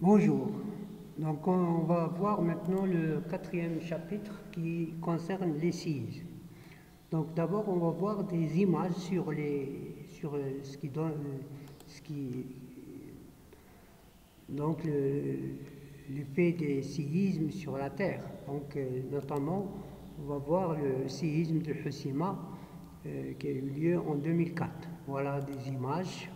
Bonjour. Donc on va voir maintenant le quatrième chapitre qui concerne les séismes. Donc d'abord on va voir des images sur ce qui donne ce qui donc l'effet des séismes sur la Terre. Donc notamment on va voir le séisme de Fukushima qui a eu lieu en 2004. Voilà des images.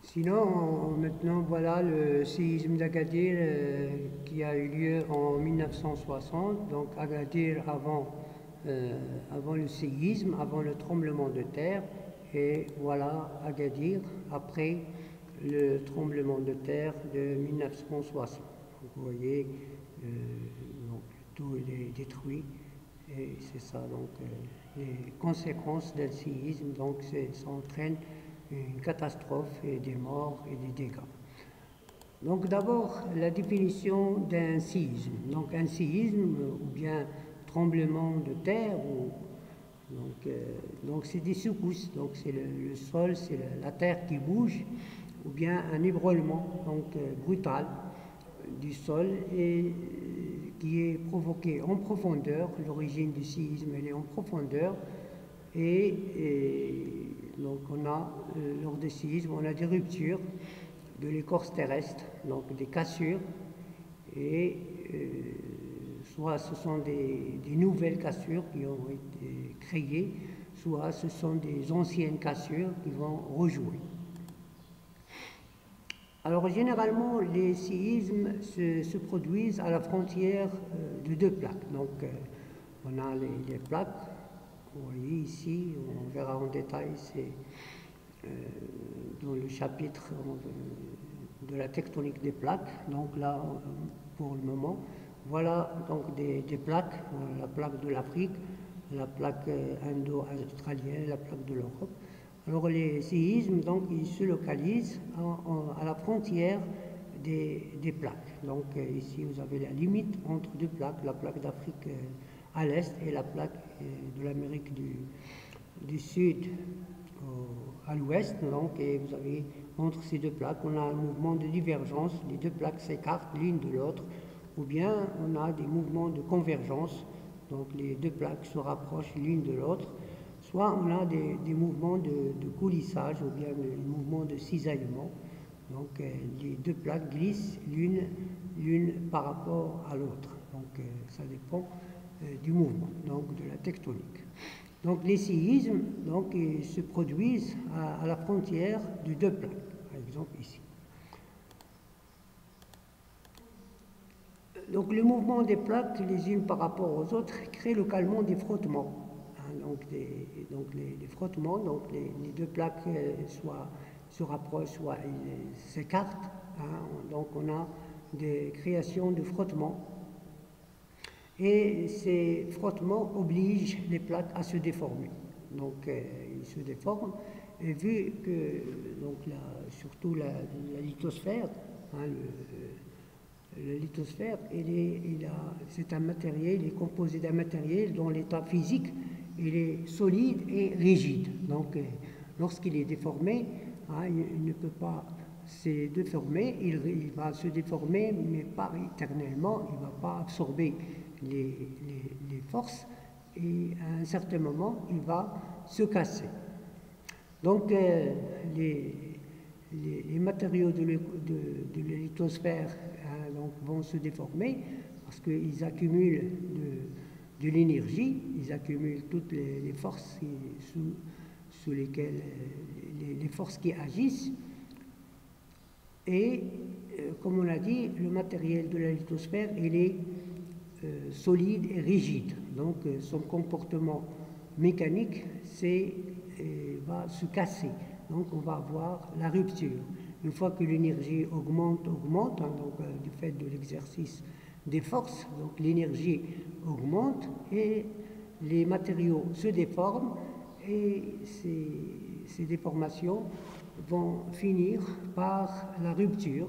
Sinon, maintenant, voilà le séisme d'Agadir qui a eu lieu en 1960. Donc, Agadir avant le séisme, avant le tremblement de terre. Et voilà Agadir après le tremblement de terre de 1960. Donc, vous voyez, donc, tout est détruit. Et c'est ça, donc, les conséquences d'un séisme, donc, ça entraîne une catastrophe et des morts et des dégâts. Donc d'abord, la définition d'un séisme. Donc un séisme ou bien tremblement de terre, donc c'est des secousses, donc c'est le sol, c'est la terre qui bouge, ou bien un ébranlement donc, brutal du sol et qui est provoqué en profondeur. L'origine du séisme elle est en profondeur et donc on a, lors des séismes, on a des ruptures de l'écorce terrestre, donc des cassures, et soit ce sont des nouvelles cassures qui ont été créées, soit ce sont des anciennes cassures qui vont rejouer. Alors généralement, les séismes se produisent à la frontière de deux plaques. Donc on a les plaques. Vous voyez ici, on verra en détail, c'est dans le chapitre de la tectonique des plaques. Donc là, pour le moment, voilà donc des plaques, la plaque de l'Afrique, la plaque indo-australienne, la plaque de l'Europe. Alors les séismes, donc, ils se localisent à la frontière des plaques. Donc ici, vous avez la limite entre deux plaques, la plaque d'Afrique à l'est et la plaque de l'Amérique du Sud à l'ouest. Donc, et vous avez entre ces deux plaques, on a un mouvement de divergence, les deux plaques s'écartent l'une de l'autre, ou bien on a des mouvements de convergence, donc les deux plaques se rapprochent l'une de l'autre, soit on a des mouvements de coulissage, ou bien des mouvements de cisaillement. Donc les deux plaques glissent l'une par rapport à l'autre. Donc ça dépend du mouvement, donc de la tectonique. Donc les séismes donc, se produisent à la frontière de deux plaques, par exemple ici. Donc le mouvement des plaques les unes par rapport aux autres crée localement des frottements. Donc les frottements, donc les deux plaques soit se rapprochent, soit s'écartent. Donc on a des créations de frottements. Et ces frottements obligent les plaques à se déformer. Donc ils se déforment. Et vu que, donc, surtout la lithosphère, la lithosphère, c'est un matériel, il est composé d'un matériel dont l'état physique il est solide et rigide. Donc lorsqu'il est déformé, il ne peut pas se déformer, il va se déformer, mais pas éternellement, il ne va pas absorber les forces et à un certain moment, il va se casser. Donc, les matériaux de la lithosphère donc, vont se déformer parce qu'ils accumulent de l'énergie, ils accumulent toutes les forces sous lesquelles les forces qui agissent. Et comme on a dit, le matériel de la lithosphère, il est solide et rigide. Donc son comportement mécanique va se casser. Donc on va avoir la rupture. Une fois que l'énergie augmente, hein, donc du fait de l'exercice des forces, donc l'énergie augmente et les matériaux se déforment et ces déformations vont finir par la rupture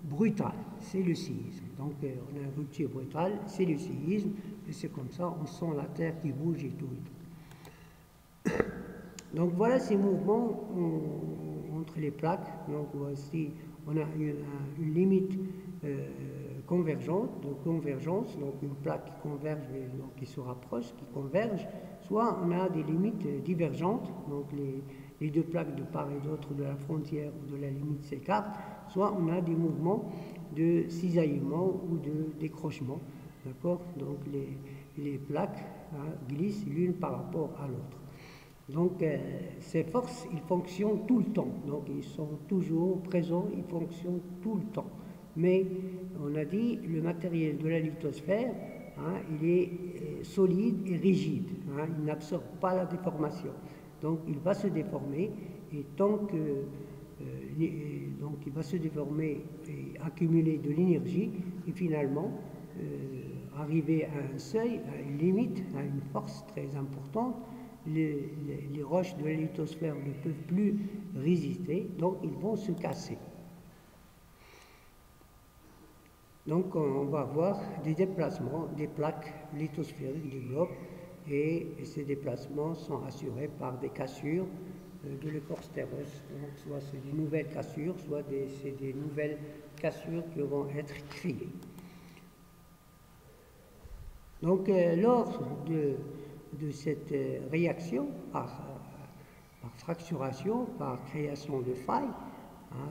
brutale, c'est le séisme. Donc on a une rupture brutale, c'est le séisme, et c'est comme ça, on sent la terre qui bouge et tout. Donc voilà ces mouvements entre les plaques. Donc voici, on a une limite convergente, donc convergence, donc une plaque qui converge, donc qui se rapproche, qui converge, soit on a des limites divergentes, donc les deux plaques de part et d'autre de la frontière ou de la limite s'écartent, soit on a des mouvements de cisaillement ou de décrochement, d'accord? Donc les plaques glissent l'une par rapport à l'autre. Donc ces forces, ils fonctionnent tout le temps, donc ils sont toujours présents, ils fonctionnent tout le temps. Mais on a dit, le matériel de la lithosphère, il est solide et rigide, il n'absorbe pas la déformation. Donc il va se déformer, et tant que donc il va se déformer et accumuler de l'énergie, et finalement arriver à un seuil, à une limite, à une force très importante. Les roches de la lithosphère ne peuvent plus résister, donc ils vont se casser. Donc on va avoir des déplacements des plaques lithosphériques du globe, et ces déplacements sont assurés par des cassures de l'écorce terrestre. Donc soit c'est des nouvelles cassures, soit c'est des nouvelles cassures qui vont être créées. Donc lors de cette réaction par fracturation, par création de failles,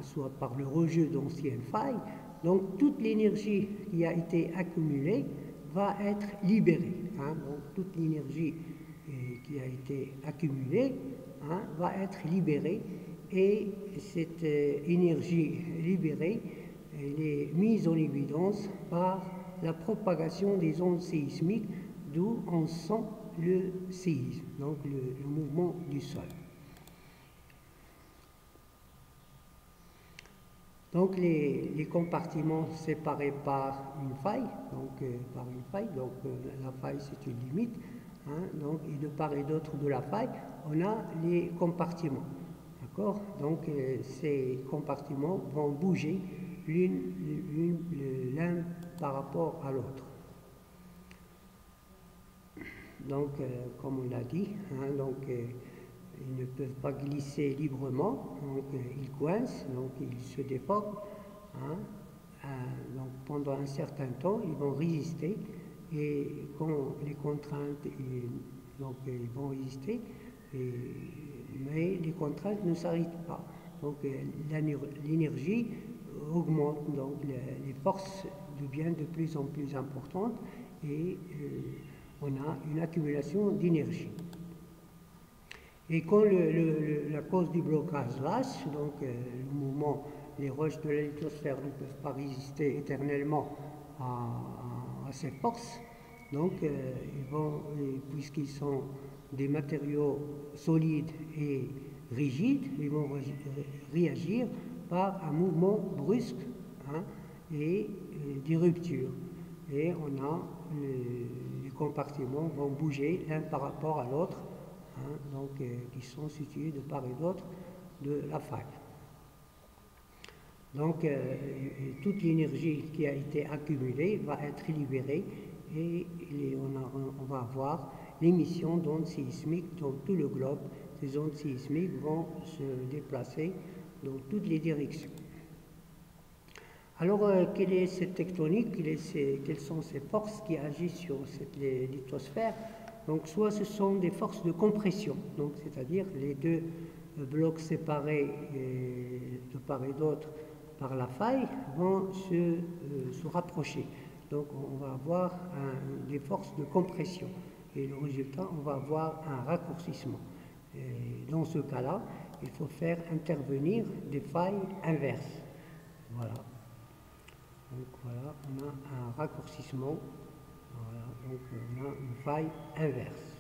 soit par le rejet d'anciennes failles, donc toute l'énergie qui a été accumulée va être libérée. Donc toute l'énergie qui a été accumulée va être libérée, et cette énergie libérée, elle est mise en évidence par la propagation des ondes séismiques, d'où on sent le séisme, donc le mouvement du sol. Donc les compartiments séparés par une faille, donc la faille c'est une limite, donc, et de part et d'autre de la faille, on a les compartiments. D'accord? Donc ces compartiments vont bouger l'un par rapport à l'autre. Donc, comme on l'a dit, ils ne peuvent pas glisser librement, donc ils coincent, donc ils se déforment. Donc pendant un certain temps, ils vont résister, et quand les contraintes, donc ils vont résister, mais les contraintes ne s'arrêtent pas. Donc l'énergie augmente, donc les forces deviennent de plus en plus importantes, et on a une accumulation d'énergie. Et quand la cause du blocage lâche, donc le mouvement, les roches de la lithosphère ne peuvent pas résister éternellement à ces forces, donc puisqu'ils sont des matériaux solides et rigides, ils vont réagir par un mouvement brusque et des ruptures. Et on a les compartiments vont bouger l'un par rapport à l'autre, donc qui sont situés de part et d'autre de la faille. Donc toute l'énergie qui a été accumulée va être libérée, et on va avoir l'émission d'ondes séismiques dans tout le globe. Ces ondes séismiques vont se déplacer dans toutes les directions. Alors, quelle est cette tectonique, quelles sont ces forces qui agissent sur cette lithosphère? Donc soit ce sont des forces de compression, donc c'est-à-dire les deux blocs séparés de part et d'autre par la faille vont se rapprocher. Donc on va avoir des forces de compression et le résultat, on va avoir un raccourcissement. Et dans ce cas-là, il faut faire intervenir des failles inverses. Voilà. Donc voilà, on a un raccourcissement. Voilà, donc on a une faille inverse.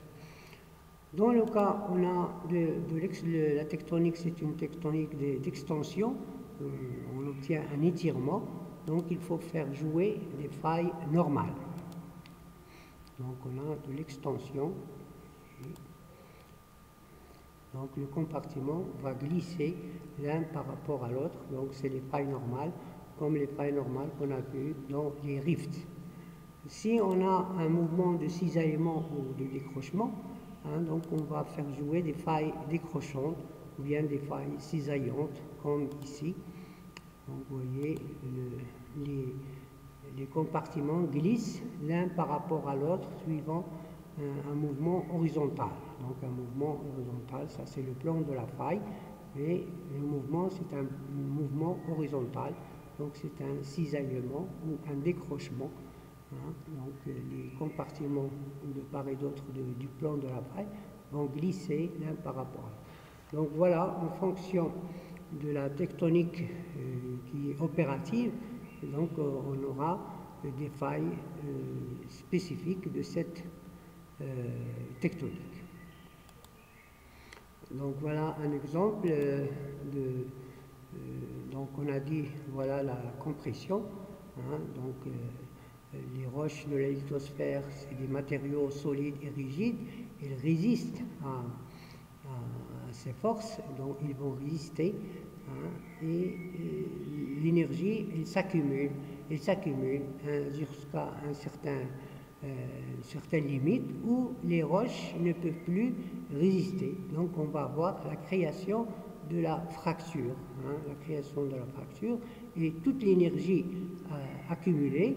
Dans le cas, on a la tectonique, c'est une tectonique d'extension. On obtient un étirement. Donc il faut faire jouer des failles normales. Donc on a de l'extension. Donc le compartiment va glisser l'un par rapport à l'autre. Donc c'est les failles normales, comme les failles normales qu'on a vues dans les rifts. Si on a un mouvement de cisaillement ou de décrochement, donc on va faire jouer des failles décrochantes ou bien des failles cisaillantes, comme ici. Donc vous voyez, les compartiments glissent l'un par rapport à l'autre suivant un mouvement horizontal. Donc un mouvement horizontal, ça c'est le plan de la faille, et le mouvement c'est un mouvement horizontal, donc c'est un cisaillement ou un décrochement. Donc les compartiments de part et d'autre du plan de la faille vont glisser l'un par rapport à l'autre. Donc voilà, en fonction de la tectonique qui est opérative, donc on aura des failles spécifiques de cette tectonique. Donc voilà un exemple donc on a dit, voilà la compression, donc les roches de la lithosphère, c'est des matériaux solides et rigides, ils résistent à ces forces, donc ils vont résister, et l'énergie, elle s'accumule jusqu'à une certaine limite où les roches ne peuvent plus résister. Donc on va avoir la création de la fracture, et toute l'énergie accumulée,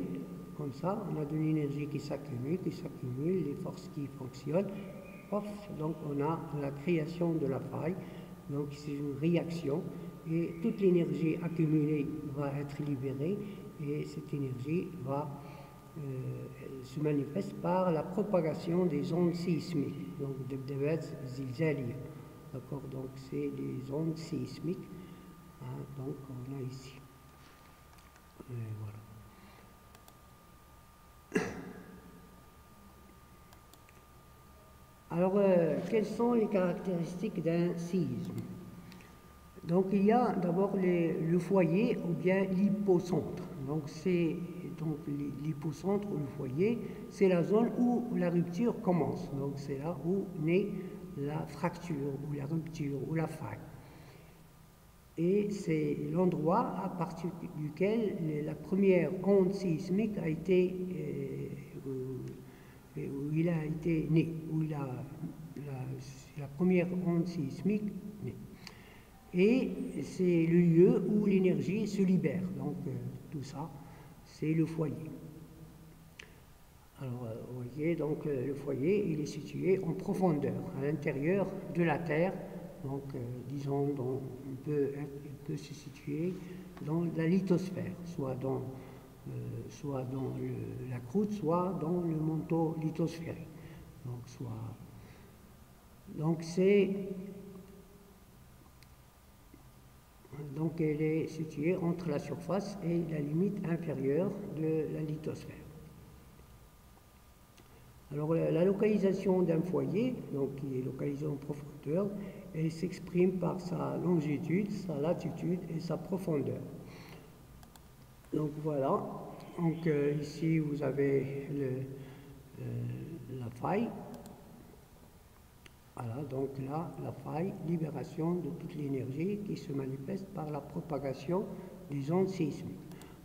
comme ça, on a de l'énergie qui s'accumule, les forces qui fonctionnent, donc on a la création de la faille, donc c'est une réaction, et toute l'énergie accumulée va être libérée, et cette énergie va se manifeste par la propagation des ondes sismiques, donc d'accord, donc c'est les ondes sismiques, donc on a ici, et voilà. Alors, quelles sont les caractéristiques d'un séisme? Donc, il y a d'abord le foyer ou bien l'hypocentre. Donc, l'hypocentre ou le foyer, c'est la zone où la rupture commence. Donc, c'est là où naît la fracture ou la rupture ou la faille. Et c'est l'endroit à partir duquel la première onde sismique a été où il a été né, où la première onde sismique naît. Et c'est le lieu où l'énergie se libère. Donc tout ça, c'est le foyer. Alors vous voyez, donc le foyer, il est situé en profondeur, à l'intérieur de la Terre. Donc disons, il peut se situer dans la lithosphère, soit dans la croûte, soit dans le manteau lithosphérique. Donc elle est située entre la surface et la limite inférieure de la lithosphère. Alors la localisation d'un foyer, donc qui est localisé en profondeur, elle s'exprime par sa longitude, sa latitude et sa profondeur. Donc voilà, donc ici vous avez la faille. Voilà, donc là, la faille, libération de toute l'énergie qui se manifeste par la propagation des ondes sismiques.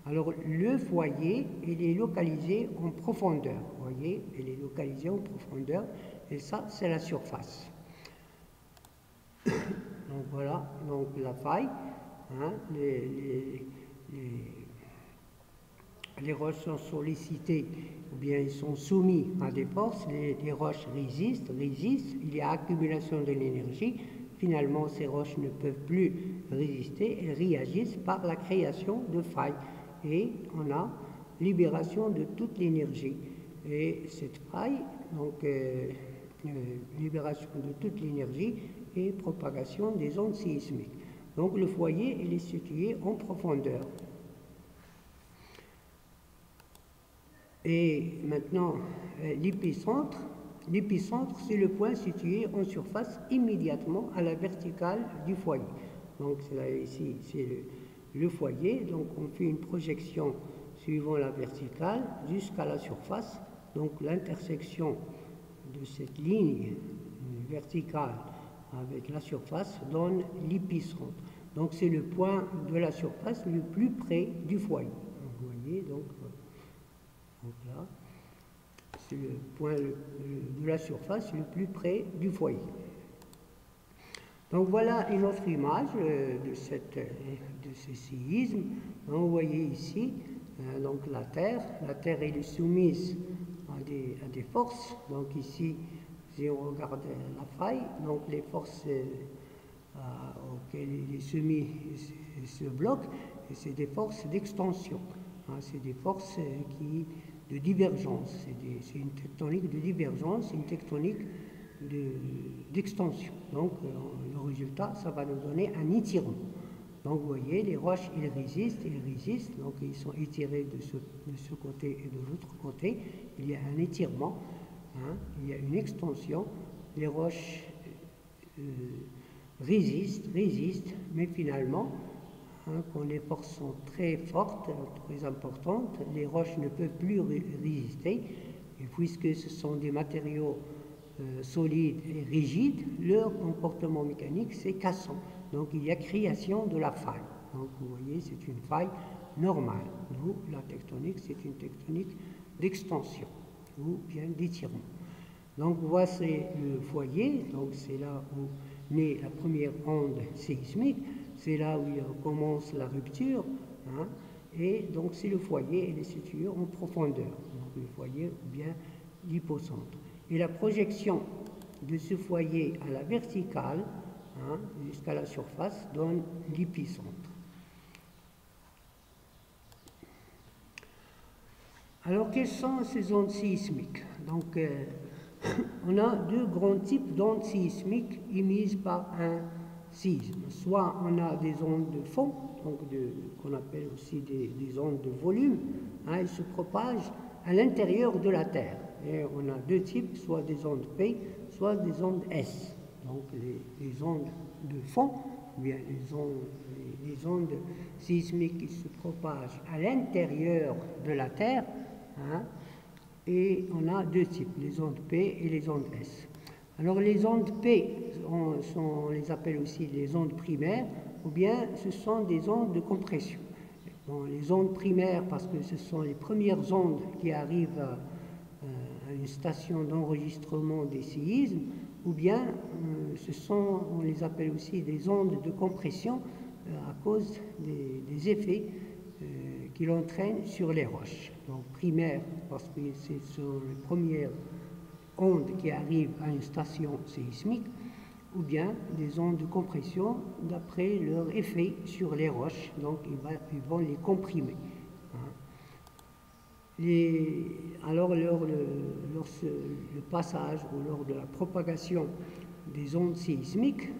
Alors le foyer, il est localisé en profondeur, vous voyez, il est localisé en profondeur, et ça, c'est la surface. Donc voilà, donc la faille, les roches sont sollicitées ou bien ils sont soumis à des forces, les roches résistent, il y a accumulation de l'énergie. Finalement, ces roches ne peuvent plus résister, elles réagissent par la création de failles. Et on a libération de toute l'énergie. Et cette faille, donc libération de toute l'énergie et propagation des ondes sismiques. Donc le foyer, il est situé en profondeur. Et maintenant, l'épicentre, c'est le point situé en surface immédiatement à la verticale du foyer. Donc là, ici, c'est le foyer. Donc on fait une projection suivant la verticale jusqu'à la surface. Donc l'intersection de cette ligne verticale avec la surface donne l'épicentre. Donc c'est le point de la surface le plus près du foyer. Vous voyez, donc là, c'est le point de la surface le plus près du foyer. Donc voilà une autre image de ce séisme. Donc, vous voyez ici donc la Terre elle est soumise à des forces. Donc ici, si on regarde la faille, donc les forces auxquelles il est soumis se bloquent, et c'est des forces d'extension. C'est des forces de divergence. C'est une tectonique de divergence, une tectonique d'extension. Donc le résultat, ça va nous donner un étirement. Donc vous voyez, les roches, ils résistent, donc ils sont étirés de ce côté et de l'autre côté. Il y a un étirement, il y a une extension. Les roches résistent, mais finalement, quand les forces sont très fortes, très importantes, les roches ne peuvent plus résister. Et puisque ce sont des matériaux solides et rigides, leur comportement mécanique, c'est cassant. Donc il y a création de la faille. Donc vous voyez, c'est une faille normale. D'où la tectonique, c'est une tectonique d'extension ou bien d'étirement. Donc voici le foyer, donc c'est là où naît la première onde séismique, c'est là où il commence la rupture, et donc c'est le foyer, il est situé en profondeur, donc le foyer ou bien l'hypocentre. Et la projection de ce foyer à la verticale, jusqu'à la surface, donne l'épicentre. Alors, quelles sont ces ondes sismiques? Donc, on a deux grands types d'ondes sismiques émises par un séisme. Soit on a des ondes de fond, donc qu'on appelle aussi des ondes de volume, elles se propagent à l'intérieur de la Terre. Et on a deux types, soit des ondes P, soit des ondes S. Donc les ondes de fond, ou bien les ondes sismiques qui se propagent à l'intérieur de la Terre, et on a deux types, les ondes P et les ondes S. Alors les ondes P, on les appelle aussi les ondes primaires, ou bien ce sont des ondes de compression. Bon, les ondes primaires, parce que ce sont les premières ondes qui arrivent à une station d'enregistrement des séismes, ou bien on les appelle aussi des ondes de compression à cause des effets qu'il entraîne sur les roches. Donc primaires, parce que ce sont les premières ondes qui arrivent à une station séismique, ou bien des ondes de compression d'après leur effet sur les roches, donc ils vont les comprimer. Alors lors le passage ou lors de la propagation des ondes sismiques,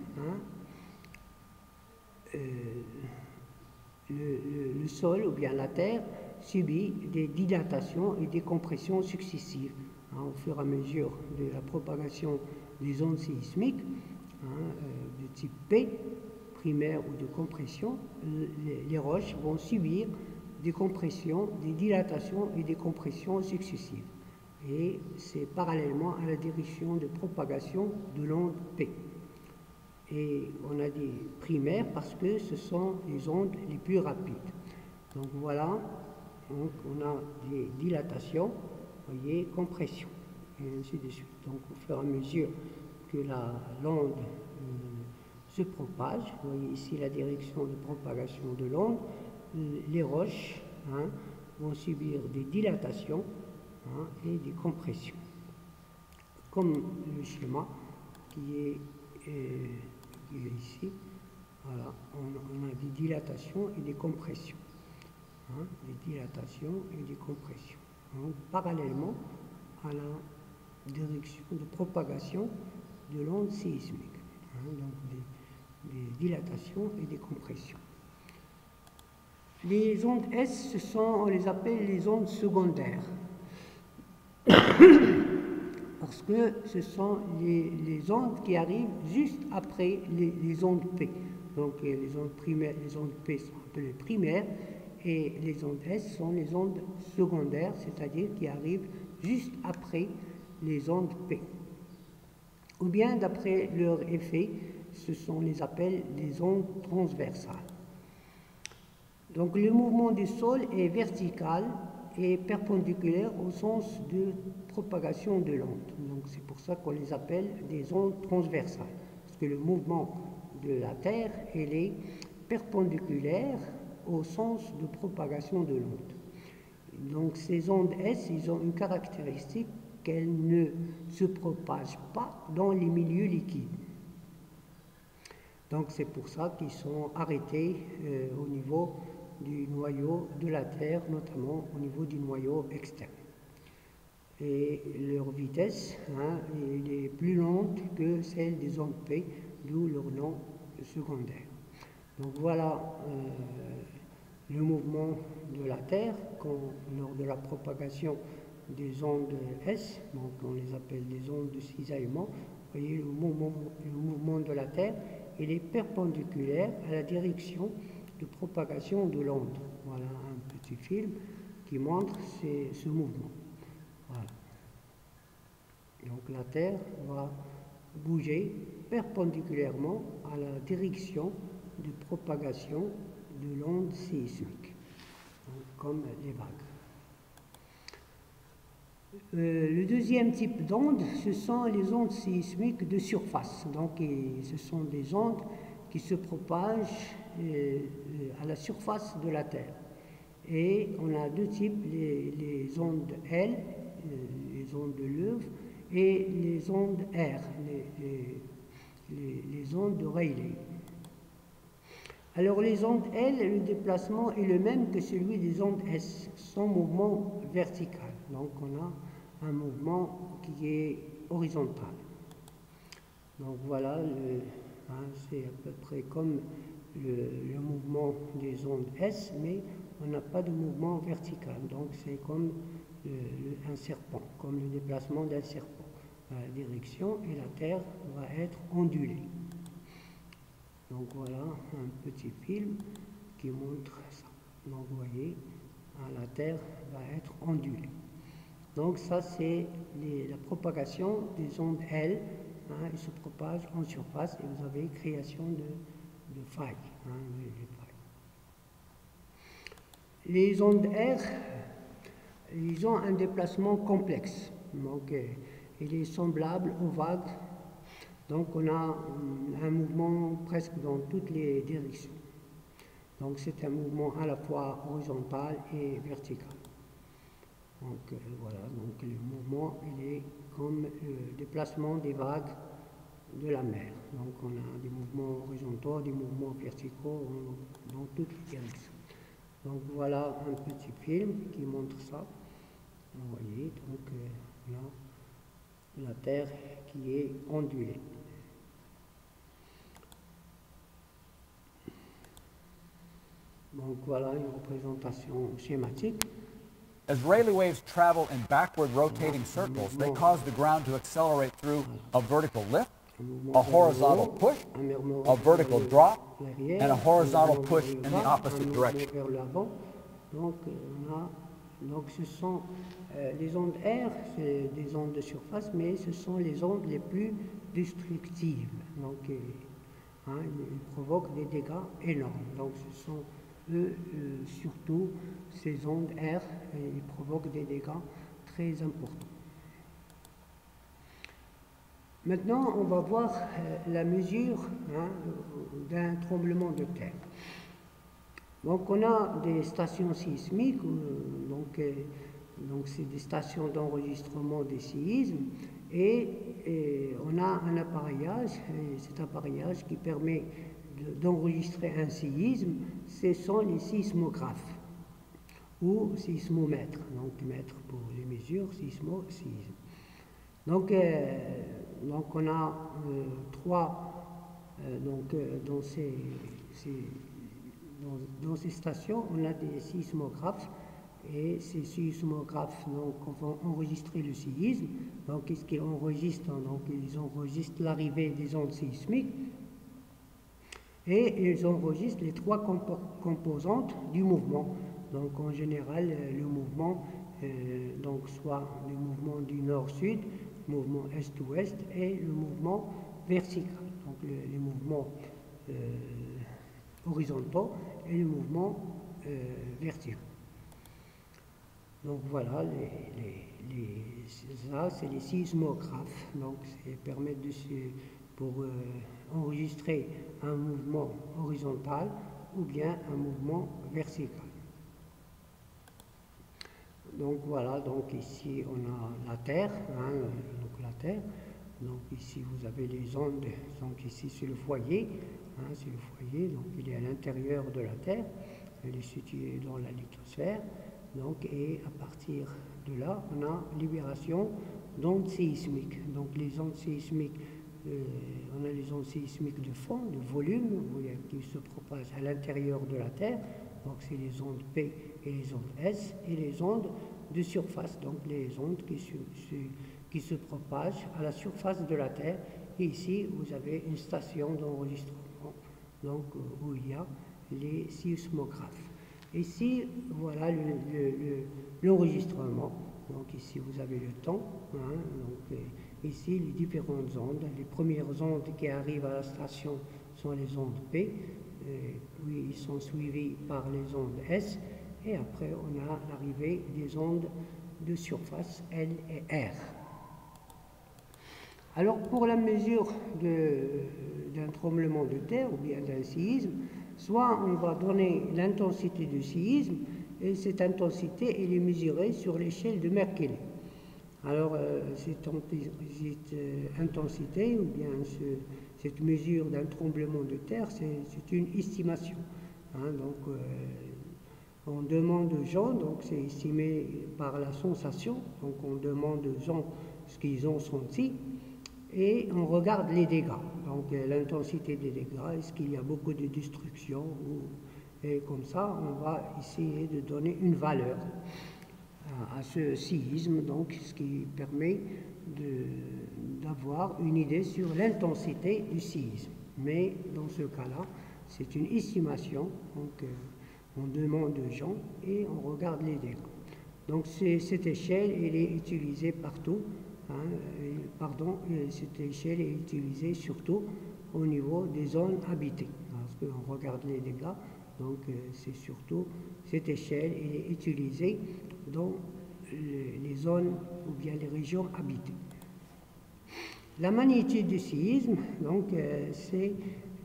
le sol ou bien la terre subit des dilatations et des compressions successives au fur et à mesure de la propagation des ondes sismiques de type P, primaire ou de compression. Les roches vont subir des compressions, des dilatations et des compressions successives. Et c'est parallèlement à la direction de propagation de l'onde P. Et on a dit primaires parce que ce sont les ondes les plus rapides. Donc voilà, donc on a des dilatations, voyez, compression, et ainsi de suite. Donc au fur et à mesure que l'onde se propage, vous voyez ici la direction de propagation de l'onde, les roches vont subir des dilatations hein, et des compressions. Comme le schéma qui est ici, voilà, on a des dilatations et des compressions. Hein, des dilatations et des compressions. Donc, parallèlement à la direction de propagation de l'onde sismique. Hein, donc des dilatations et des compressions. Les ondes S, on les appelle les ondes secondaires. Parce que ce sont les ondes qui arrivent juste après les ondes P. Donc les ondes primaires, les ondes P sont appelées primaires et les ondes S sont les ondes secondaires, c'est-à-dire qui arrivent juste après les ondes P. Ou bien d'après leur effet, on les appelle des ondes transversales. Donc le mouvement du sol est vertical et perpendiculaire au sens de propagation de l'onde. Donc c'est pour ça qu'on les appelle des ondes transversales. Parce que le mouvement de la Terre, elle est perpendiculaire au sens de propagation de l'onde. Donc ces ondes S, ils ont une caractéristique qu'elles ne se propagent pas dans les milieux liquides. Donc c'est pour ça qu'ils sont arrêtés au niveau du noyau de la Terre, notamment au niveau du noyau externe. Et leur vitesse, hein, elle est plus lente que celle des ondes P, d'où leur nom secondaire. Donc voilà le mouvement de la Terre lors de la propagation des ondes S, donc on les appelle des ondes de cisaillement. Vous voyez le mouvement de la Terre, il est perpendiculaire à la direction de propagation de l'onde. Voilà un petit film qui montre ce mouvement. Voilà. Donc la Terre va bouger perpendiculairement à la direction de propagation de l'onde sismique, donc, comme les vagues. Le deuxième type d'ondes, ce sont les ondes sismiques de surface. Donc, ce sont des ondes qui se propagent à la surface de la Terre. Et on a deux types, les ondes L, les ondes de Löw, et les ondes R, les ondes de Rayleigh. Alors les ondes L, le déplacement est le même que celui des ondes S, sans mouvement vertical. Donc on a un mouvement qui est horizontal. Donc voilà, c'est à peu près comme le mouvement des ondes S, mais on n'a pas de mouvement vertical. Donc c'est comme un serpent, comme le déplacement d'un serpent à la direction, et la Terre va être ondulée. Donc voilà un petit film qui montre ça. Donc vous voyez, la Terre va être ondulée. Donc ça c'est la propagation des ondes L. Hein, ils se propagent en surface et vous avez création de failles. Les ondes R, ils ont un déplacement complexe. Donc il est semblable aux vagues. Donc on a un mouvement presque dans toutes les directions. Donc c'est un mouvement à la fois horizontal et vertical. Donc voilà, donc le mouvement il est comme le déplacement des vagues de la mer. Donc on a des mouvements horizontaux, des mouvements verticaux dans toutes les directions. Donc voilà un petit film qui montre ça. Vous voyez, donc là, la Terre qui est ondulée. Donc voilà une représentation schématique. As Rayleigh waves travel in backward rotating circles, they cause the ground to accelerate through a vertical lift, a horizontal push, a vertical drop, and a horizontal push in the opposite direction. Donc ce sont les ondes R, c'est des ondes de surface, mais ce sont les ondes les plus destructives. Donc ils provoquent des dégâts énormes. Donc ce sont surtout ces ondes R, ils provoquent des dégâts très importants. Maintenant, on va voir la mesure d'un tremblement de terre. Donc, on a des stations sismiques, donc Donc c'est des stations d'enregistrement des séismes et on a un appareillage, et cet appareillage qui permet d'enregistrer un séisme, ce sont les sismographes ou sismomètres, donc mètres pour les mesures, séisme. Donc on a dans ces stations, on a des sismographes et ces sismographes vont enregistrer le séisme. Donc qu'est-ce qu'ils enregistrent? Donc ils enregistrent l'arrivée des ondes sismiques et ils enregistrent les trois composantes du mouvement. Donc en général, le mouvement, donc soit le mouvement du nord-sud, mouvement est-ouest et le mouvement vertical. Donc les mouvements horizontaux et le mouvement vertical. Donc voilà, ça c'est les sismographes. Donc ça permet pour enregistrer un mouvement horizontal ou bien un mouvement vertical. Donc voilà, donc ici on a la Terre, donc la Terre. Donc ici vous avez les ondes, donc ici c'est le foyer, c'est le foyer, donc il est à l'intérieur de la Terre, elle est située dans la lithosphère. Donc, et à partir de là, on a libération d'ondes sismiques. Donc les ondes sismiques, on a les ondes sismiques de fond, de volume, qui se propagent à l'intérieur de la Terre. Donc c'est les ondes P et les ondes S, et les ondes de surface, donc les ondes qui se propagent à la surface de la Terre. Et ici, vous avez une station d'enregistrement, donc où il y a les sismographes. Ici, voilà l'enregistrement. Donc ici, vous avez le temps. Donc, ici, les différentes ondes. Les premières ondes qui arrivent à la station sont les ondes P. Puis, ils sont suivis par les ondes S. Et après, on a l'arrivée des ondes de surface L et R. Alors, pour la mesure d'un tremblement de terre ou bien d'un séisme, soit on va donner l'intensité du séisme, et cette intensité elle est mesurée sur l'échelle de Mercalli. Alors cette intensité ou bien cette mesure d'un tremblement de terre, c'est une estimation. Donc on demande aux gens, donc c'est estimé par la sensation, donc on demande aux gens ce qu'ils ont senti, et on regarde les dégâts, donc l'intensité des dégâts, est-ce qu'il y a beaucoup de destruction, et comme ça on va essayer de donner une valeur à ce séisme, donc ce qui permet d'avoir une idée sur l'intensité du séisme. Mais dans ce cas-là, c'est une estimation, donc on demande aux gens et on regarde les dégâts. Donc cette échelle, elle est utilisée partout. Cette échelle est utilisée surtout au niveau des zones habitées, parce qu'on regarde les dégâts, donc c'est surtout cette échelle est utilisée dans les zones ou bien les régions habitées. La magnitude du séisme, donc,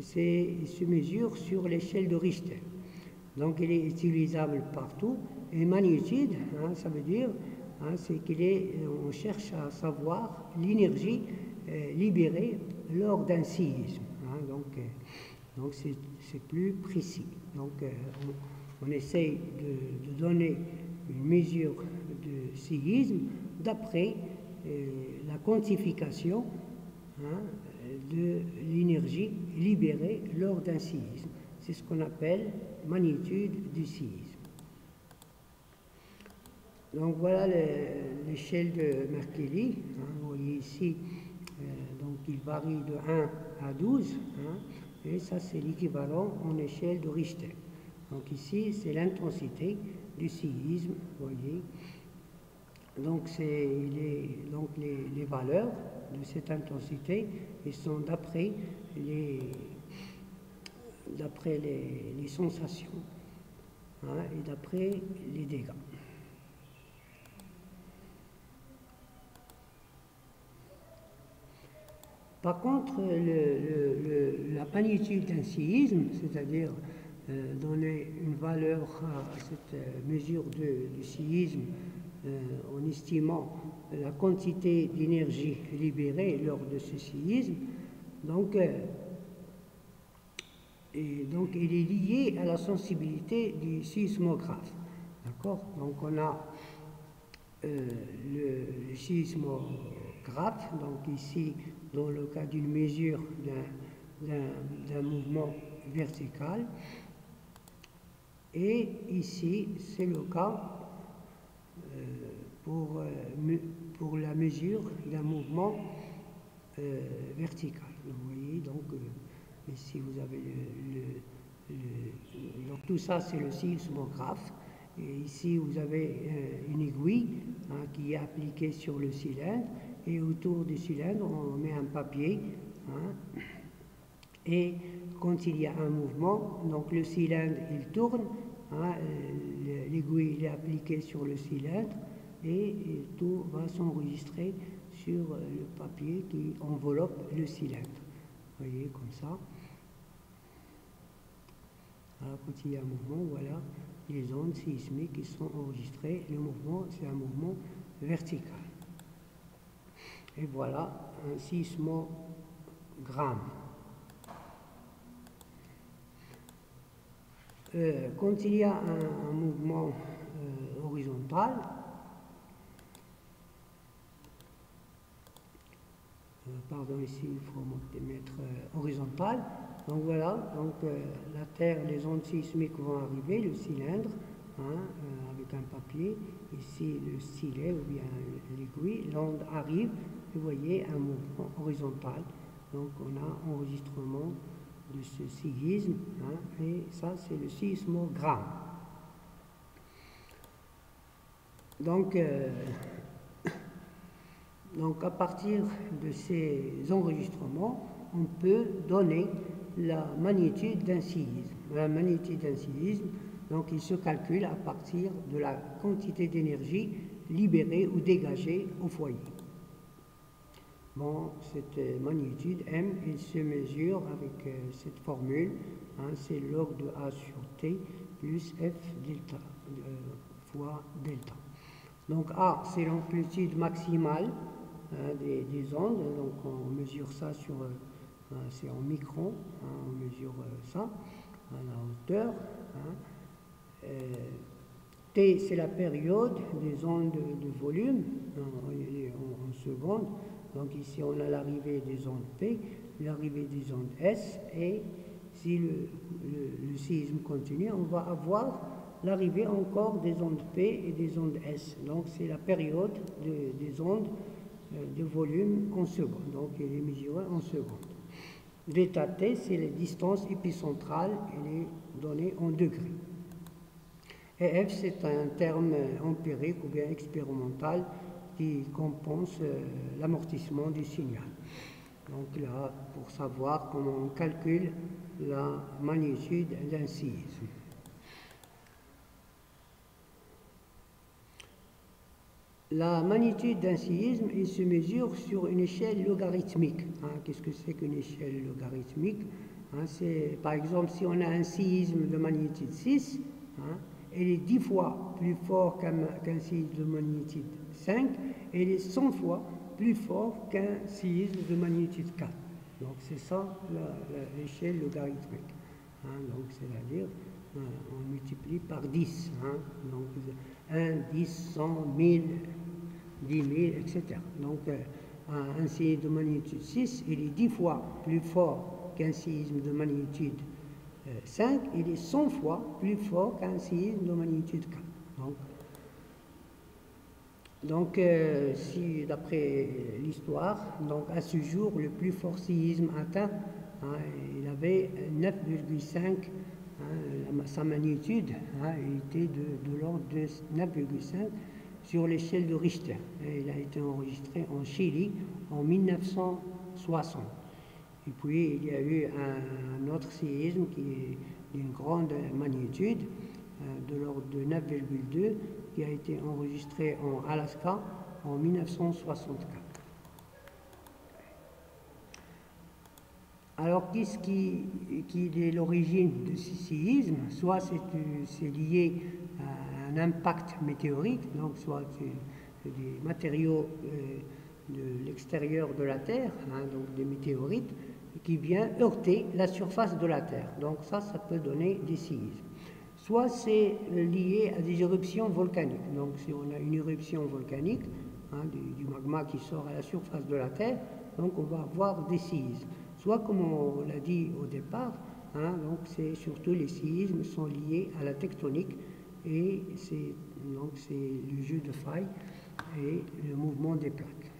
se mesure sur l'échelle de Richter. Donc elle est utilisable partout, et magnitude, ça veut dire c'est qu'on cherche à savoir l'énergie libérée lors d'un séisme. Donc c'est plus précis. Donc on essaye de donner une mesure de séisme d'après la quantification de l'énergie libérée lors d'un séisme. C'est ce qu'on appelle magnitude du séisme. Donc voilà l'échelle de Mercalli. Vous voyez ici, donc il varie de 1 à 12, et ça c'est l'équivalent en échelle de Richter. Donc ici c'est l'intensité du séisme, vous voyez. Donc les valeurs de cette intensité, ils sont d'après les sensations et d'après les dégâts. Par contre, la magnitude d'un séisme, c'est-à-dire donner une valeur à cette mesure du séisme en estimant la quantité d'énergie libérée lors de ce séisme. Donc, il est lié à la sensibilité du sismographe. D'accord? Donc, on a le sismographe, donc ici, dans le cas d'une mesure d'un mouvement vertical, et ici, c'est le cas pour la mesure d'un mouvement vertical. Vous voyez, donc, ici, vous avez donc tout ça, c'est le sismographe. Et ici, vous avez une aiguille qui est appliquée sur le cylindre, et autour du cylindre, on met un papier. Et quand il y a un mouvement, donc le cylindre, il tourne, l'aiguille est appliquée sur le cylindre, et tout va s'enregistrer sur le papier qui enveloppe le cylindre. Vous voyez, comme ça. Alors, quand il y a un mouvement, voilà les ondes sismiques qui sont enregistrées. Le mouvement, c'est un mouvement vertical. Et voilà un sismogramme. Quand il y a un mouvement horizontal, pardon, ici il faut mettre horizontal. Donc voilà, donc la Terre, les ondes sismiques vont arriver, le cylindre, avec un papier, ici le stylet ou bien l'aiguille, l'onde arrive, vous voyez un mouvement horizontal. Donc on a enregistrement de ce séisme, et ça c'est le sismogramme. Donc à partir de ces enregistrements, on peut donner la magnitude d'un séisme. La magnitude d'un séisme, donc il se calcule à partir de la quantité d'énergie libérée ou dégagée au foyer. Bon, cette magnitude M, il se mesure avec cette formule, c'est log de A sur T plus F delta fois delta. Donc A, c'est l'amplitude maximale des ondes, donc on mesure ça sur, c'est en microns, on mesure ça à la hauteur. T, c'est la période des ondes de volume en secondes. Donc ici, on a l'arrivée des ondes P, l'arrivée des ondes S, et si le séisme continue, on va avoir l'arrivée encore des ondes P et des ondes S. Donc c'est la période des ondes de volume en secondes. Donc elle est mesurée en secondes. D'état T, c'est la distance épicentrale, elle est donnée en degrés. Et F, c'est un terme empirique ou bien expérimental qui compense l'amortissement du signal. Donc là, pour savoir comment on calcule la magnitude d'un séisme. La magnitude d'un séisme, il se mesure sur une échelle logarithmique. Qu'est-ce que c'est qu'une échelle logarithmique? C'est, par exemple, si on a un séisme de magnitude 6, elle est 10 fois plus fort qu'un séisme de magnitude 5, et elle est 100 fois plus fort qu'un séisme de magnitude 4. Donc c'est ça l'échelle logarithmique. Donc c'est-à-dire, on multiplie par 10. Donc 1, 10, 100, 1000, 10 000, etc. Donc un séisme de magnitude 6, il est 10 fois plus fort qu'un séisme de magnitude 5, il est 100 fois plus fort qu'un séisme de magnitude 4. Donc si d'après l'histoire, donc à ce jour, le plus fort séisme atteint, il avait 9,5, sa magnitude était de l'ordre de 9,5 sur l'échelle de Richter. Et il a été enregistré en Chili en 1960. Et puis il y a eu un autre séisme qui est d'une grande magnitude, de l'ordre de 9,2, qui a été enregistré en Alaska en 1964. Alors, qu'est-ce qui est l'origine de ce séisme? Soit c'est lié à un impact météorique, donc soit des matériaux de l'extérieur de la Terre, hein, donc des météorites, qui vient heurter la surface de la Terre. Donc ça peut donner des séismes. Soit c'est lié à des éruptions volcaniques. Donc si on a une éruption volcanique, hein, du magma qui sort à la surface de la Terre, donc on va avoir des séismes. Soit comme on l'a dit au départ, hein, donc c'est surtout les séismes sont liés à la tectonique et c'est le jeu de failles et le mouvement des plaques.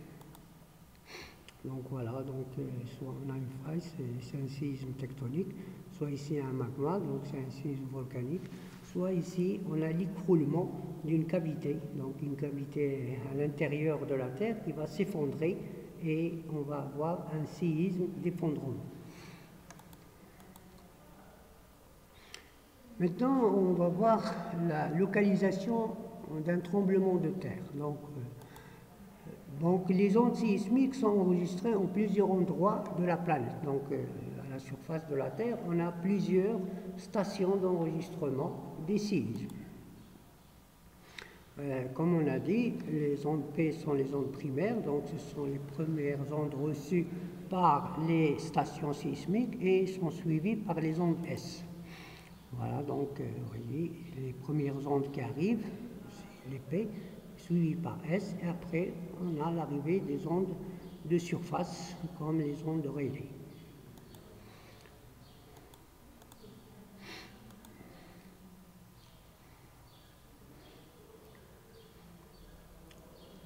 Donc voilà, donc soit on a une faille, c'est un séisme tectonique, soit ici un magma, donc c'est un séisme volcanique, soit ici on a l'écroulement d'une cavité, donc une cavité à l'intérieur de la Terre qui va s'effondrer et on va avoir un séisme d'effondrement. Maintenant, on va voir la localisation d'un tremblement de terre. Donc les ondes sismiques sont enregistrées en plusieurs endroits de la planète. Donc à la surface de la Terre, on a plusieurs stations d'enregistrement des séismes. Comme on a dit, les ondes P sont les ondes primaires, donc ce sont les premières ondes reçues par les stations sismiques et sont suivies par les ondes S. Voilà, donc vous voyez, les premières ondes qui arrivent, c'est les P, suivies par S, et après on a l'arrivée des ondes de surface, comme les ondes de Rayleigh.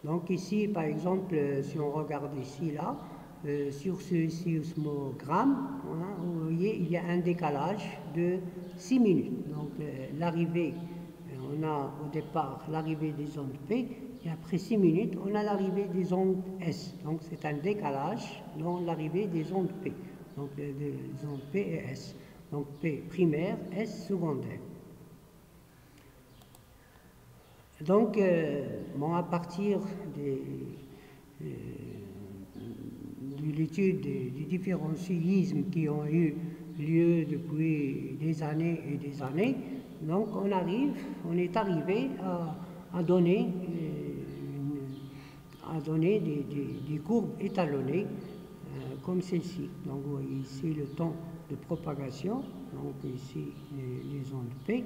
Donc ici, par exemple, si on regarde ici, là, sur ce sismogramme, hein, vous voyez, il y a un décalage de 6 minutes. Donc l'arrivée, on a au départ l'arrivée des ondes P, et après 6 minutes, on a l'arrivée des ondes S. Donc c'est un décalage dans l'arrivée des ondes P. Donc des ondes P et S. Donc P primaire, S secondaire. Donc, bon, à partir de l'étude des différents séismes qui ont eu lieu depuis des années et des années, donc on est arrivé à donner des courbes étalonnées comme celle-ci. Donc vous voyez ici le temps de propagation, donc ici les ondes P,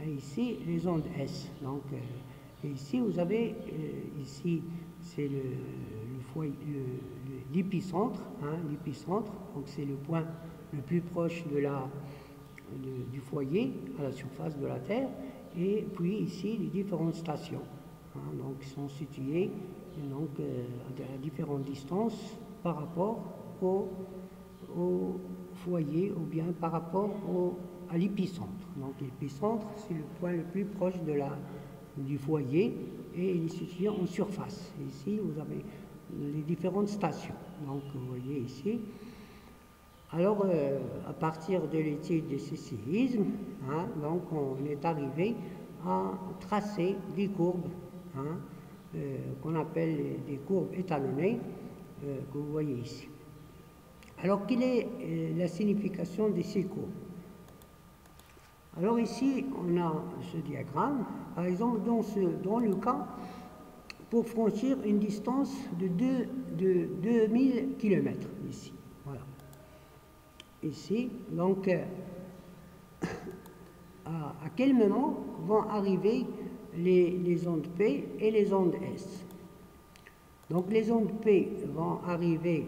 et ici les ondes S. Donc ici vous avez, ici c'est l'épicentre, hein, l'épicentre, donc c'est le point le plus proche du foyer à la surface de la Terre, et puis ici les différentes stations, hein, donc sont situées donc, à différentes distances par rapport au foyer ou bien par rapport à l'épicentre. Donc l'épicentre, c'est le point le plus proche du foyer et il est situé en surface. Ici, vous avez les différentes stations. Donc vous voyez ici. Alors, à partir de l'étude de ces séismes, hein, donc on est arrivé à tracer des courbes, hein, qu'on appelle des courbes étalonnées, que vous voyez ici. Alors, quelle est la signification de ces courbes? Alors ici, on a ce diagramme. Par exemple, dans le cas, pour franchir une distance de 2000 km, ici. Voilà. Ici, donc, à quel moment vont arriver les ondes P et les ondes S? Donc, les ondes P vont arriver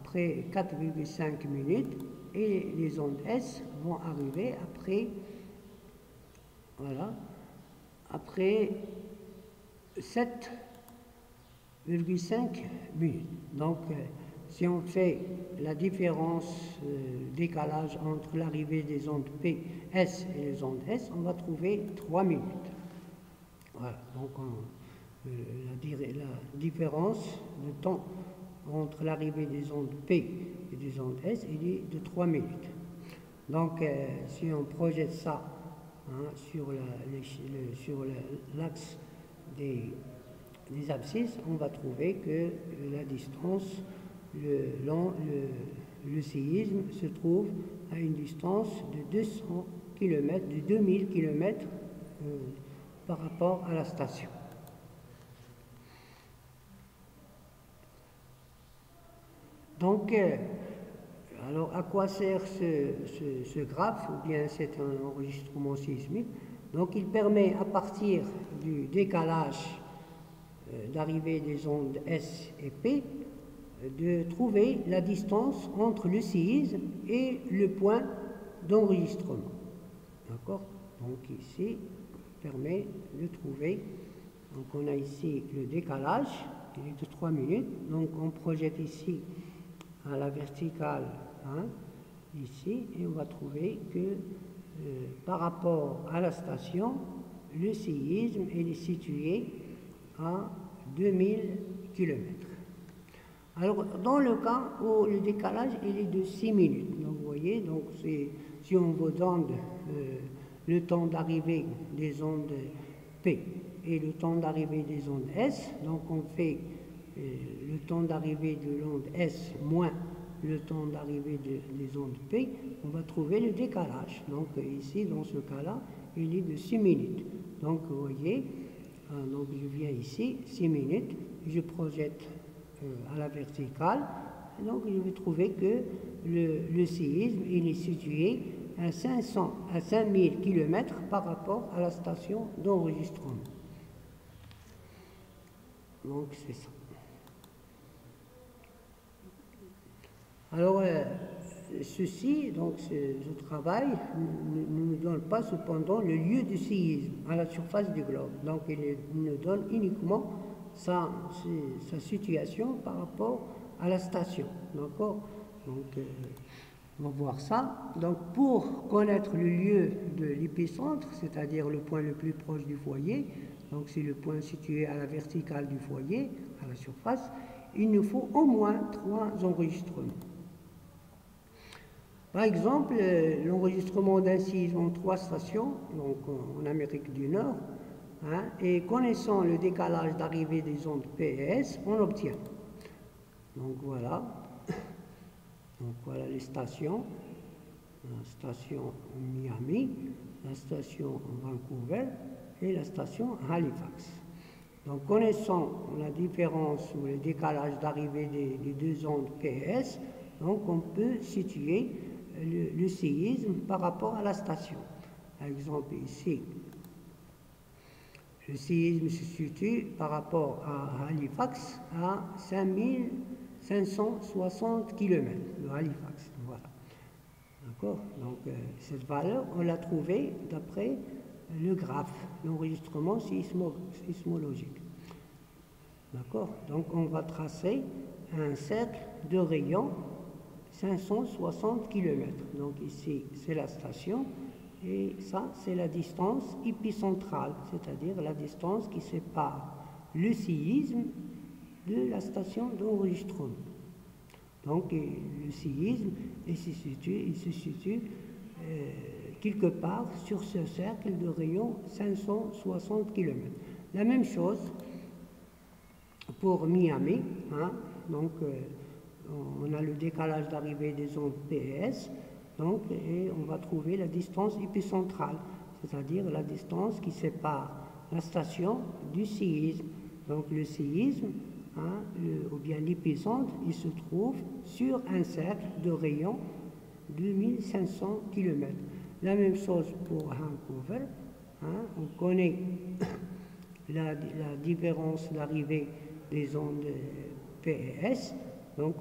après 4,5 minutes et les ondes S vont arriver après 7,5 minutes. Donc, si on fait la différence décalage entre l'arrivée des ondes P, S et les ondes S, on va trouver 3 minutes. Voilà, donc la différence de temps entre l'arrivée des ondes P et des ondes S, il est de 3 minutes. Donc, si on projette ça, hein, sur l'axe des abscisses, on va trouver que la distance, le séisme se trouve à une distance de 200 km, de 2000 km par rapport à la station. Donc, alors à quoi sert ce graphe ou bien c'est un enregistrement sismique? Donc il permet à partir du décalage d'arrivée des ondes S et P de trouver la distance entre le séisme et le point d'enregistrement. D'accord? Donc ici, permet de trouver, donc on a ici le décalage, il est de 3 minutes, donc on projette ici à la verticale, hein, ici, et on va trouver que par rapport à la station, le séisme il est situé à 2000 km. Alors, dans le cas où le décalage il est de 6 minutes, donc vous voyez, donc si on vous donne le temps d'arrivée des ondes P et le temps d'arrivée des ondes S, donc on fait le temps d'arrivée de l'onde S moins le temps d'arrivée des ondes P, on va trouver le décalage. Donc ici, dans ce cas-là, il est de 6 minutes. Donc vous voyez, donc je viens ici, 6 minutes, je projette à la verticale, donc je vais trouver que le séisme il est situé à 5000 km par rapport à la station d'enregistrement. Donc c'est ça. Alors, ceci, donc ce travail, ne nous donne pas cependant le lieu du séisme à la surface du globe. Donc, il nous donne uniquement sa situation par rapport à la station. D'accord? Donc, on va voir ça. Donc, pour connaître le lieu de l'épicentre, c'est-à-dire le point le plus proche du foyer, donc c'est le point situé à la verticale du foyer, à la surface, il nous faut au moins 3 enregistrements. Par exemple, l'enregistrement d'un séisme en 3 stations, donc en Amérique du Nord, hein, et connaissant le décalage d'arrivée des ondes P et S, on obtient. Donc voilà. Donc voilà les stations. La station Miami, la station Vancouver et la station Halifax. Donc connaissant la différence ou le décalage d'arrivée des 2 ondes P et S, donc on peut situer le séisme par rapport à la station. Par exemple ici, le séisme se situe par rapport à Halifax à 5560 km de Halifax. Voilà. D'accord? Donc cette valeur, on l'a trouvée d'après le graphe, l'enregistrement sismologique. D'accord? Donc on va tracer un cercle de rayon 560 km. Donc ici, c'est la station et ça, c'est la distance épicentrale, c'est-à-dire la distance qui sépare le séisme de la station d'enregistrement. Donc le séisme, il se situe quelque part sur ce cercle de rayon 560 km. La même chose pour Miami, hein, donc on a le décalage d'arrivée des ondes PS, donc, et on va trouver la distance épicentrale, c'est-à-dire la distance qui sépare la station du séisme. Donc le séisme, hein, ou bien l'épicentre, il se trouve sur un cercle de rayon 2500 km. La même chose pour Vancouver, hein, on connaît la différence d'arrivée des ondes PES. Donc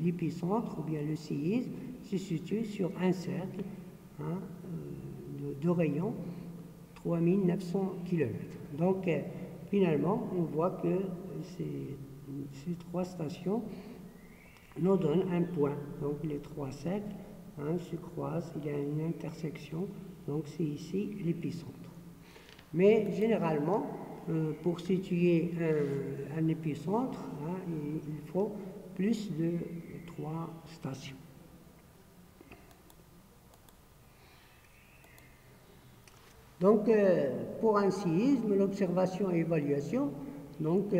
l'épicentre ou bien le séisme se situe sur un cercle, hein, de rayon 3900 km. Donc finalement, on voit que ces 3 stations nous donnent un point. Donc les 3 cercles, hein, se croisent, il y a une intersection, donc c'est ici l'épicentre. Mais généralement, pour situer un épicentre, hein, il faut plus de 3 stations. Donc, pour un séisme, l'observation et l'évaluation, donc,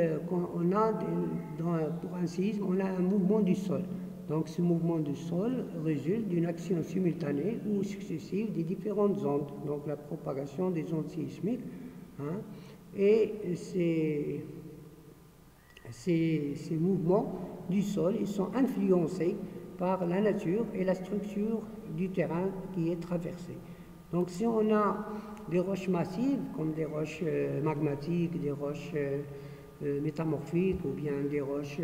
pour un séisme, on a un mouvement du sol. Donc ce mouvement du sol résulte d'une action simultanée ou successive des différentes ondes, donc la propagation des ondes sismiques. Hein, et ces mouvements du sol, ils sont influencés par la nature et la structure du terrain qui est traversé. Donc si on a des roches massives, comme des roches magmatiques, des roches métamorphiques ou bien des roches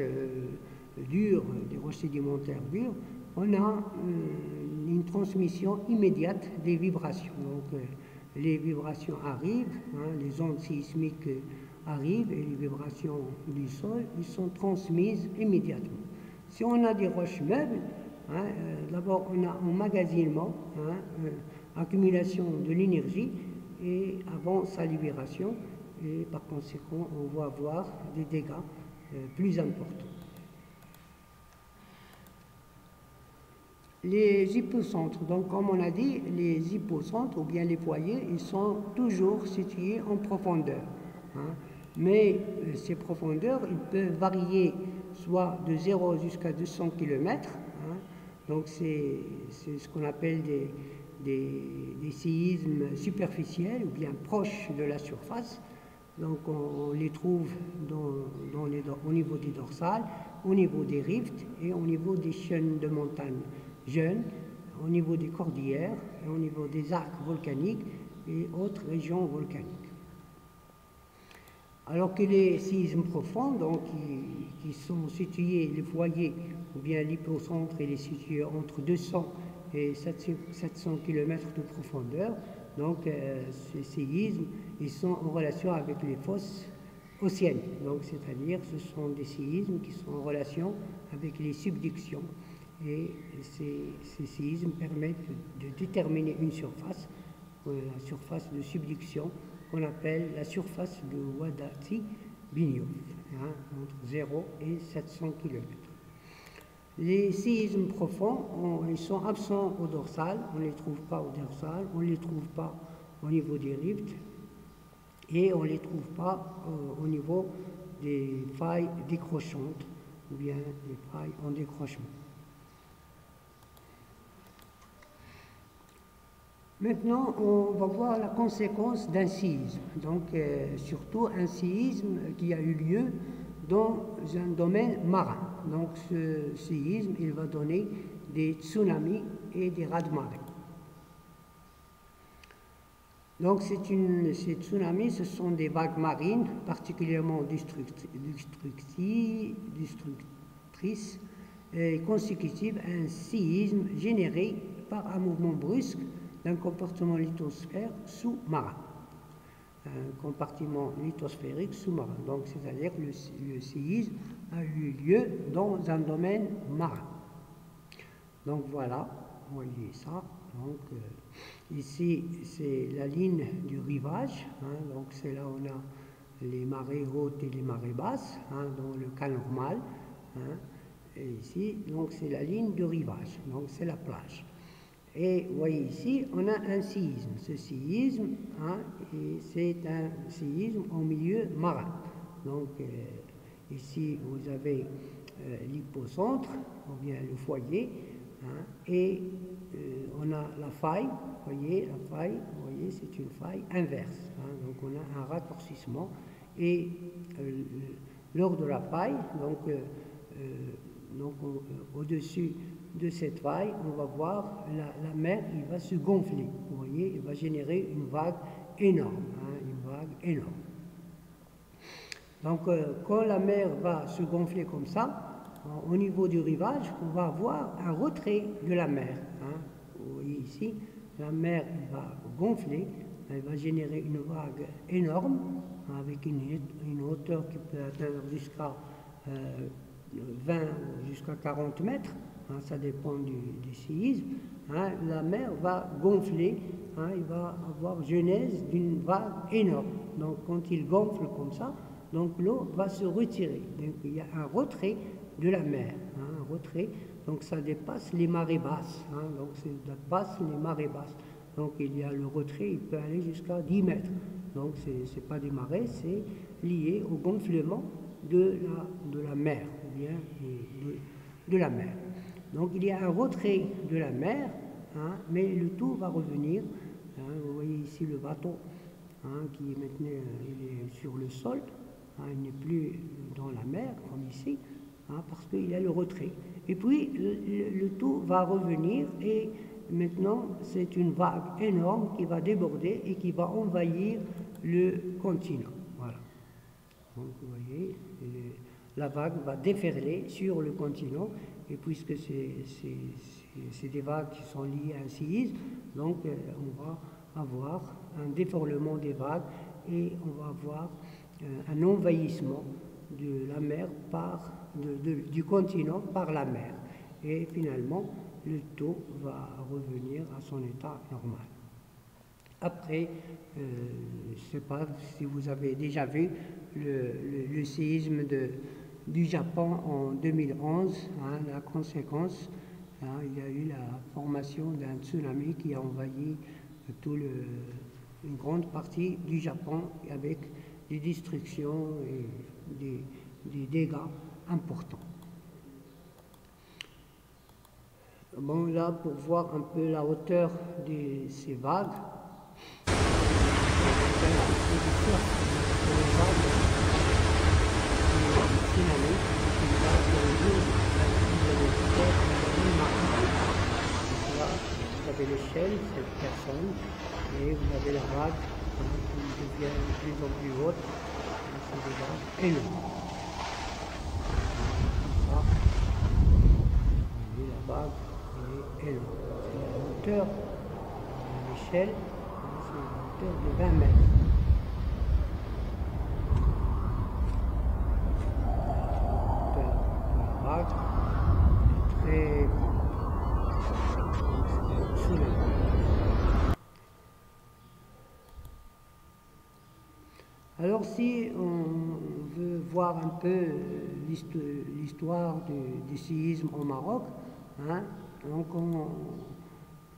dures, des roches sédimentaires dures, on a une transmission immédiate des vibrations. Donc les vibrations arrivent, hein, les ondes sismiques arrivent et les vibrations du sol, ils sont transmises immédiatement. Si on a des roches meubles, hein, d'abord on a emmagasinement, hein, accumulation de l'énergie et avant sa libération, et par conséquent on va avoir des dégâts plus importants. Les hypocentres, donc comme on a dit, les hypocentres ou bien les foyers, ils sont toujours situés en profondeur. Hein, mais ces profondeurs, ils peuvent varier soit de 0 jusqu'à 200 km. Hein, donc c'est ce qu'on appelle des séismes superficiels ou bien proches de la surface. Donc on les trouve au niveau des dorsales, au niveau des rifts et au niveau des chaînes de montagnes jeunes, au niveau des cordillères et au niveau des arcs volcaniques et autres régions volcaniques. Alors que les séismes profonds, donc, qui sont situés, les foyers ou bien l'hypocentre, il est situé entre 200 et 700 km de profondeur. Donc ces séismes, ils sont en relation avec les fosses océaniques. Donc c'est-à-dire ce sont des séismes qui sont en relation avec les subductions. Et ces séismes permettent de déterminer une surface, la surface de subduction, qu'on appelle la surface de Wadati-Biniouf, hein, entre 0 et 700 km. Les séismes profonds, ils sont absents au dorsal, on ne les trouve pas au dorsal, on ne les trouve pas au niveau des rifts et on ne les trouve pas au niveau des failles décrochantes ou bien des failles en décrochement. Maintenant, on va voir la conséquence d'un séisme, donc surtout un séisme qui a eu lieu dans un domaine marin. Donc ce séisme, il va donner des tsunamis et des raz-de-marée. Donc ces tsunamis, ce sont des vagues marines particulièrement destructrices et consécutives à un séisme généré par un mouvement brusque d'un compartiment lithosphérique sous-marin. Un compartiment lithosphérique sous-marin. Donc, c'est-à-dire que le séisme a eu lieu dans un domaine marin. Donc, voilà, vous voyez ça. Donc, ici, c'est la ligne du rivage. Hein, donc, c'est là où on a les marées hautes et les marées basses, hein, dans le cas normal. Hein, et ici, donc, c'est la ligne du rivage. Donc, c'est la plage. Et vous voyez ici, on a un séisme. Ce séisme, hein, c'est un séisme au milieu marin. Donc ici, vous avez l'hypocentre, ou bien le foyer, hein, et on a la faille. Vous voyez, la faille, vous voyez, c'est une faille inverse. Hein, donc on a un raccourcissement. Et lors de la faille, donc au-dessus de cette faille, on va voir la mer, il va se gonfler. Vous voyez, il va générer une vague énorme. Hein, une vague énorme. Donc, quand la mer va se gonfler comme ça, au niveau du rivage, on va avoir un retrait de la mer. Hein. Vous voyez ici, la mer va gonfler, elle va générer une vague énorme, avec une hauteur qui peut atteindre jusqu'à 20 jusqu'à 40 mètres. Hein, ça dépend du séisme. Hein, la mer va gonfler, hein, il va avoir genèse d'une vague énorme. Donc quand il gonfle comme ça, donc l'eau va se retirer. Donc il y a un retrait de la mer, hein, un retrait. Donc ça dépasse les marées basses. Hein, donc ça dépasse les marées basses. Donc il y a le retrait, il peut aller jusqu'à 10 mètres. Donc ce n'est pas des marées, c'est lié au gonflement de la mer, ou bien de la mer. Donc il y a un retrait de la mer, mais le tout va revenir. Vous voyez ici le bateau qui est maintenant il est sur le sol, il n'est plus dans la mer comme ici, parce qu'il y a le retrait. Et puis le tout va revenir et maintenant c'est une vague énorme qui va déborder et qui va envahir le continent. Voilà. Donc vous voyez, la vague va déferler sur le continent et puisque c'est des vagues qui sont liées à un séisme, donc on va avoir un déferlement des vagues et on va avoir un envahissement de la mer du continent par la mer. Et finalement, le taux va revenir à son état normal. Après, je ne sais pas si vous avez déjà vu le séisme du Japon en 2011, la conséquence, il y a eu la formation d'un tsunami qui a envahi une grande partie du Japon avec des destructions et des dégâts importants. Bon, là, pour voir un peu la hauteur de ces vagues, vous avez l'échelle, cette personne, et vous avez la vague qui devient de plus en plus haute. C'est des vagues énormes. Vous voyez la vague est énorme. C'est la hauteur de l'échelle, c'est une hauteur de 20 mètres. La hauteur de la vague est très grande. Alors si on veut voir un peu l'histoire du séisme au Maroc, donc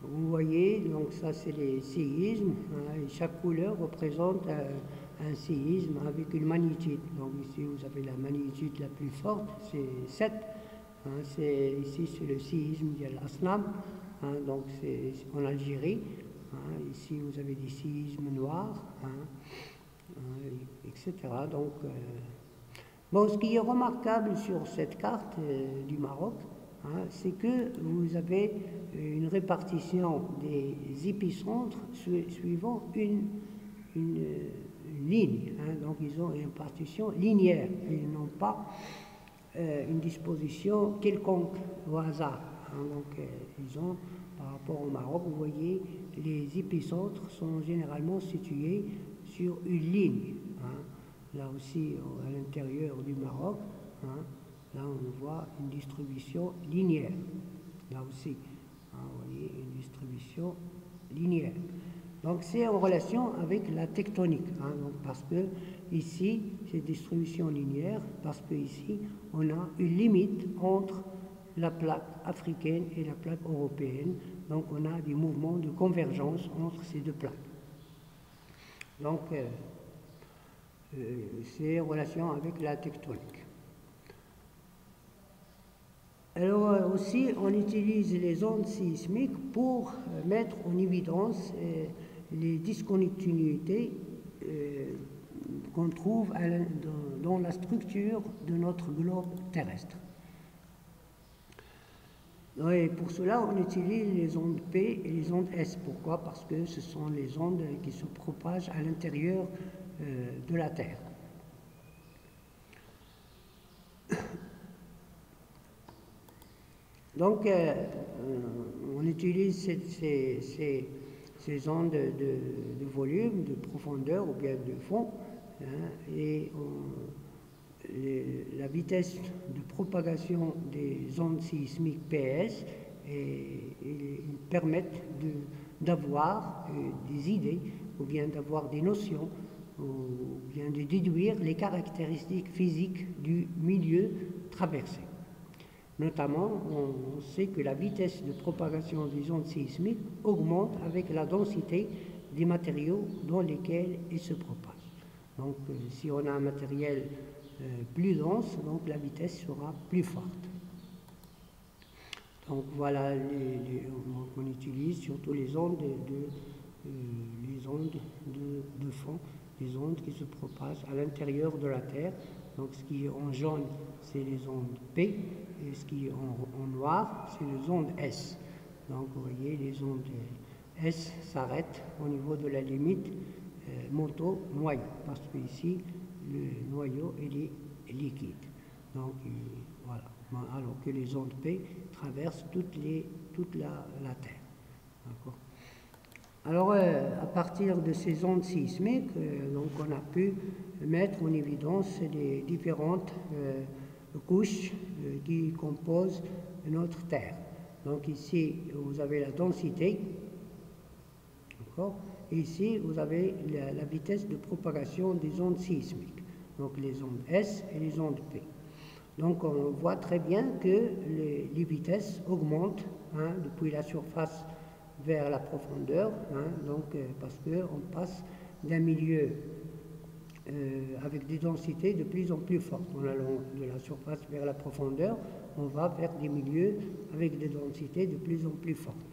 vous voyez, donc ça c'est les séismes, et chaque couleur représente un séisme avec une magnitude. Donc ici vous avez la magnitude la plus forte, c'est 7. Ici c'est le séisme de l'Aslam, donc c'est en Algérie. Ici vous avez des séismes noirs, etc. Donc, bon, ce qui est remarquable sur cette carte du Maroc, c'est que vous avez une répartition des épicentres suivant une ligne. Donc ils ont une répartition linéaire. Ils n'ont pas une disposition quelconque au hasard. Donc ils ont, par rapport au Maroc, vous voyez, les épicentres sont généralement situés sur une ligne. Là aussi, à l'intérieur du Maroc, là on voit une distribution linéaire. Là aussi, vous voyez une distribution linéaire. Donc c'est en relation avec la tectonique, donc parce que ici, c'est distribution linéaire, parce que ici, on a une limite entre la plaque africaine et la plaque européenne. Donc on a des mouvements de convergence entre ces deux plaques. Donc c'est en relation avec la tectonique. Alors aussi, on utilise les ondes sismiques pour mettre en évidence les discontinuités qu'on trouve dans la structure de notre globe terrestre. Et pour cela, on utilise les ondes P et les ondes S. Pourquoi? Parce que ce sont les ondes qui se propagent à l'intérieur de la Terre. Donc, on utilise ces ondes de volume, de profondeur ou bien de fond, et la vitesse de propagation des ondes sismiques PS permettent d'avoir des idées ou bien d'avoir des notions ou bien de déduire les caractéristiques physiques du milieu traversé. Notamment, on sait que la vitesse de propagation des ondes sismiques augmente avec la densité des matériaux dans lesquels ils se propagent. Donc, si on a un matériel plus dense, donc la vitesse sera plus forte. Donc voilà, on utilise surtout les ondes de fond, les ondes qui se propagent à l'intérieur de la Terre. Donc ce qui est en jaune, c'est les ondes P, et ce qui est en noir, c'est les ondes S. Donc vous voyez, les ondes S s'arrêtent au niveau de la limite manteau-noyau, parce que ici, le noyau est liquide. Donc voilà, alors que les ondes P traversent toute la Terre. D'accord. Alors, à partir de ces ondes sismiques, donc on a pu mettre en évidence les différentes couches qui composent notre Terre. Donc ici, vous avez la densité, d'accord, et ici, vous avez la vitesse de propagation des ondes sismiques, donc les ondes S et les ondes P. Donc on voit très bien que les vitesses augmentent depuis la surface vers la profondeur, parce qu'on passe d'un milieu avec des densités de plus en plus fortes. En allant de la surface vers la profondeur, on va vers des milieux avec des densités de plus en plus fortes.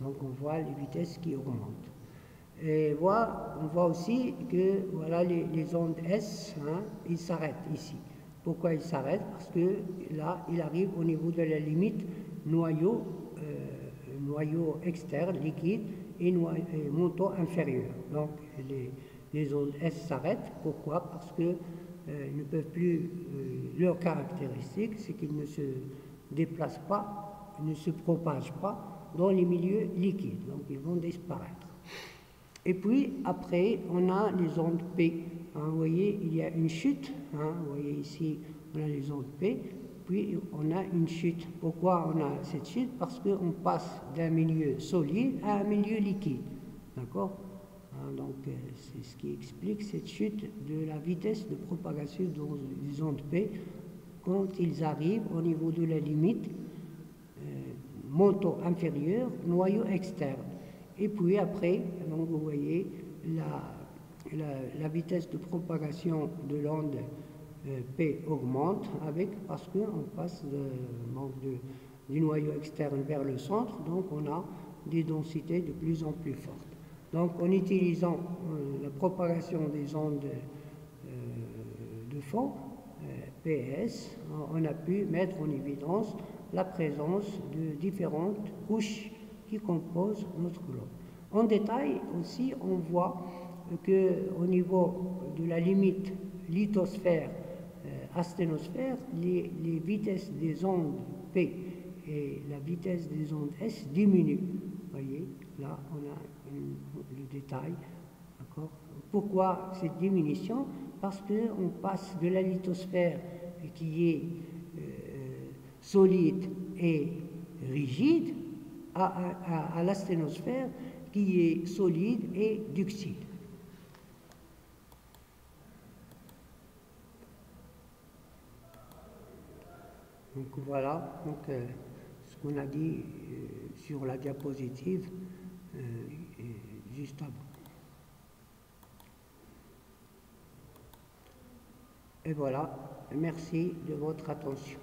Donc on voit les vitesses qui augmentent. Et on voit aussi que voilà, les ondes S, ils s'arrêtent ici. Pourquoi ils s'arrêtent? Parce que là, il arrive au niveau de la limite noyau externe, liquide, et manteau inférieur. Donc les ondes S s'arrêtent. Pourquoi? Parce qu'ils ne peuvent plus, leur caractéristique, c'est qu'ils ne se déplacent pas, ne se propagent pas dans les milieux liquides. Donc ils vont disparaître. Et puis après, on a les ondes P. Vous voyez, il y a une chute. Vous voyez ici, on a les ondes P. Puis on a une chute. Pourquoi on a cette chute? Parce qu'on passe d'un milieu solide à un milieu liquide. D'accord? Donc c'est ce qui explique cette chute de la vitesse de propagation des ondes P quand ils arrivent au niveau de la limite manteau inférieur, noyau externe. Et puis après, donc vous voyez la vitesse de propagation de l'onde P augmente parce qu'on passe du noyau externe vers le centre, donc on a des densités de plus en plus fortes. Donc en utilisant la propagation des ondes de fond, PS, on a pu mettre en évidence la présence de différentes couches qui composent notre globe. En détail aussi, on voit qu'au niveau de la limite lithosphère, asténosphère, les vitesses des ondes P et la vitesse des ondes S diminuent. Vous voyez, là on a le détail. D'accord. Pourquoi cette diminution? Parce qu'on passe de la lithosphère qui est solide et rigide à l'asténosphère qui est solide et ductile. Donc voilà ce qu'on a dit sur la diapositive juste avant. Et voilà, merci de votre attention.